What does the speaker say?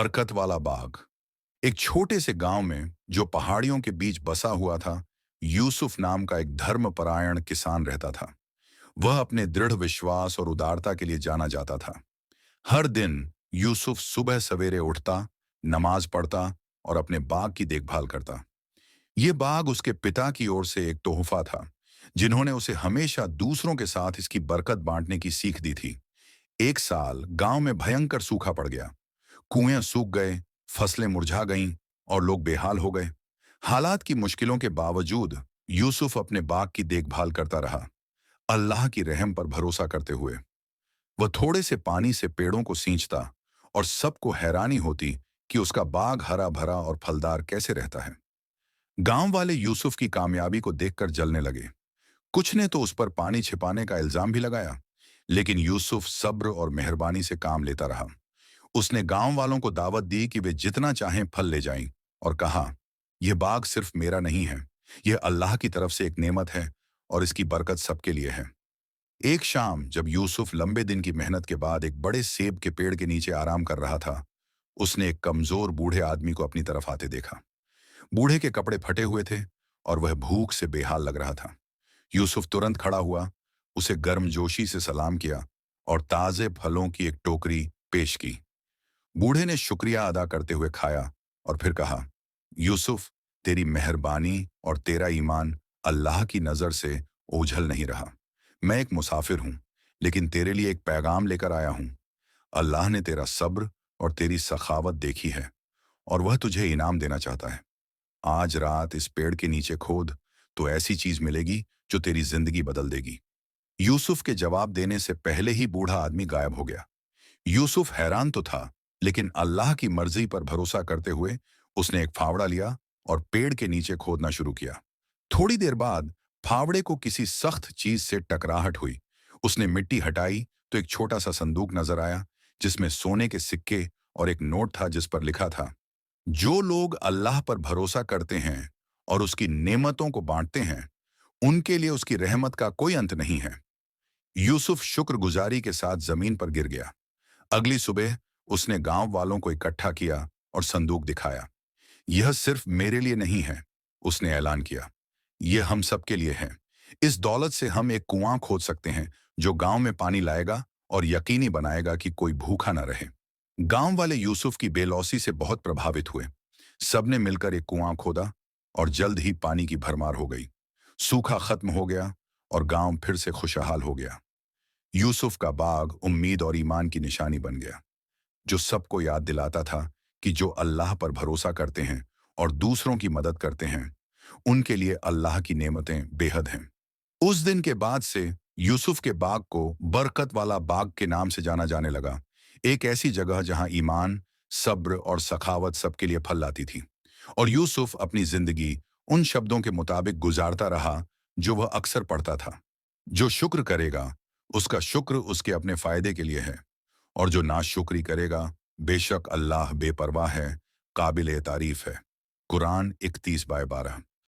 बरकत वाला बाग। एक छोटे से गांव में जो पहाड़ियों के बीच बसा हुआ था, यूसुफ नाम का एक धर्मपरायण किसान रहता था। वह अपने दृढ़ विश्वास और उदारता के लिए जाना जाता था। हर दिन यूसुफ सुबह सवेरे उठता, नमाज पढ़ता और अपने बाग की देखभाल करता। ये बाग उसके पिता की ओर से एक तोहफा था, जिन्होंने उसे हमेशा दूसरों के साथ इसकी बरकत बांटने की सीख दी थी। एक साल गांव में भयंकर सूखा पड़ गया। कुएं सूख गए, फसलें मुरझा गईं और लोग बेहाल हो गए। हालात की मुश्किलों के बावजूद यूसुफ अपने बाग की देखभाल करता रहा, अल्लाह की रहम पर भरोसा करते हुए। वह थोड़े से पानी से पेड़ों को सींचता और सबको हैरानी होती कि उसका बाग हरा भरा और फलदार कैसे रहता है। गांव वाले यूसुफ की कामयाबी को देखकर जलने लगे। कुछ ने तो उस पर पानी छिपाने का इल्जाम भी लगाया, लेकिन यूसुफ सब्र और मेहरबानी से काम लेता रहा। उसने गांव वालों को दावत दी कि वे जितना चाहें फल ले जाएं और कहा, यह बाग सिर्फ मेरा नहीं है, यह अल्लाह की तरफ से एक नेमत है और इसकी बरकत सबके लिए है। एक शाम जब यूसुफ लंबे दिन की मेहनत के बाद एक बड़े सेब के पेड़ के नीचे आराम कर रहा था, उसने एक कमजोर बूढ़े आदमी को अपनी तरफ आते देखा। बूढ़े के कपड़े फटे हुए थे और वह भूख से बेहाल लग रहा था। यूसुफ तुरंत खड़ा हुआ, उसे गर्मजोशी से सलाम किया और ताजे फलों की एक टोकरी पेश की। बूढ़े ने शुक्रिया अदा करते हुए खाया और फिर कहा, यूसुफ, तेरी मेहरबानी और तेरा ईमान अल्लाह की नजर से ओझल नहीं रहा। मैं एक मुसाफिर हूं, लेकिन तेरे लिए एक पैगाम लेकर आया हूं। अल्लाह ने तेरा सब्र और तेरी सखावत देखी है और वह तुझे इनाम देना चाहता है। आज रात इस पेड़ के नीचे खोद, तो ऐसी चीज मिलेगी जो तेरी जिंदगी बदल देगी। यूसुफ के जवाब देने से पहले ही बूढ़ा आदमी गायब हो गया। यूसुफ हैरान तो था, लेकिन अल्लाह की मर्जी पर भरोसा करते हुए उसने एक फावड़ा लिया और पेड़ के नीचे खोदना शुरू किया। थोड़ी देर बाद फावड़े को किसी सख्त चीज से टकराहट हुई। उसने मिट्टी हटाई तो एक छोटा सा संदूक नजर आया, जिसमें सोने के सिक्के और एक नोट था जिस पर लिखा था, जो लोग अल्लाह पर भरोसा करते हैं और उसकी नेमतों को बांटते हैं, उनके लिए उसकी रहमत का कोई अंत नहीं है। यूसुफ शुक्रगुजारी के साथ जमीन पर गिर गया। अगली सुबह उसने गांव वालों को इकट्ठा किया और संदूक दिखाया। यह सिर्फ मेरे लिए नहीं है, उसने ऐलान किया, यह हम सब के लिए है। इस दौलत से हम एक कुआं खोद सकते हैं जो गांव में पानी लाएगा और यकीनी बनाएगा कि कोई भूखा न रहे। गांव वाले यूसुफ की बेलौसी से बहुत प्रभावित हुए। सबने मिलकर एक कुआं खोदा और जल्द ही पानी की भरमार हो गई। सूखा खत्म हो गया और गांव फिर से खुशहाल हो गया। यूसुफ का बाग उम्मीद और ईमान की निशानी बन गया, जो सबको याद दिलाता था कि जो अल्लाह पर भरोसा करते हैं और दूसरों की मदद करते हैं, उनके लिए अल्लाह की नेमतें बेहद हैं। उस दिन के बाद से यूसुफ के बाग को बरकत वाला बाग के नाम से जाना जाने लगा, एक ऐसी जगह जहां ईमान, सब्र और सखावत सबके लिए फल लाती थी। और यूसुफ अपनी जिंदगी उन शब्दों के मुताबिक गुजारता रहा जो वह अक्सर पढ़ता था, जो शुक्र करेगा उसका शुक्र उसके अपने फायदे के लिए है, और जो नाशुक्री करेगा बेशक अल्लाह बेपरवाह है, काबिल तारीफ है। कुरान 31/12।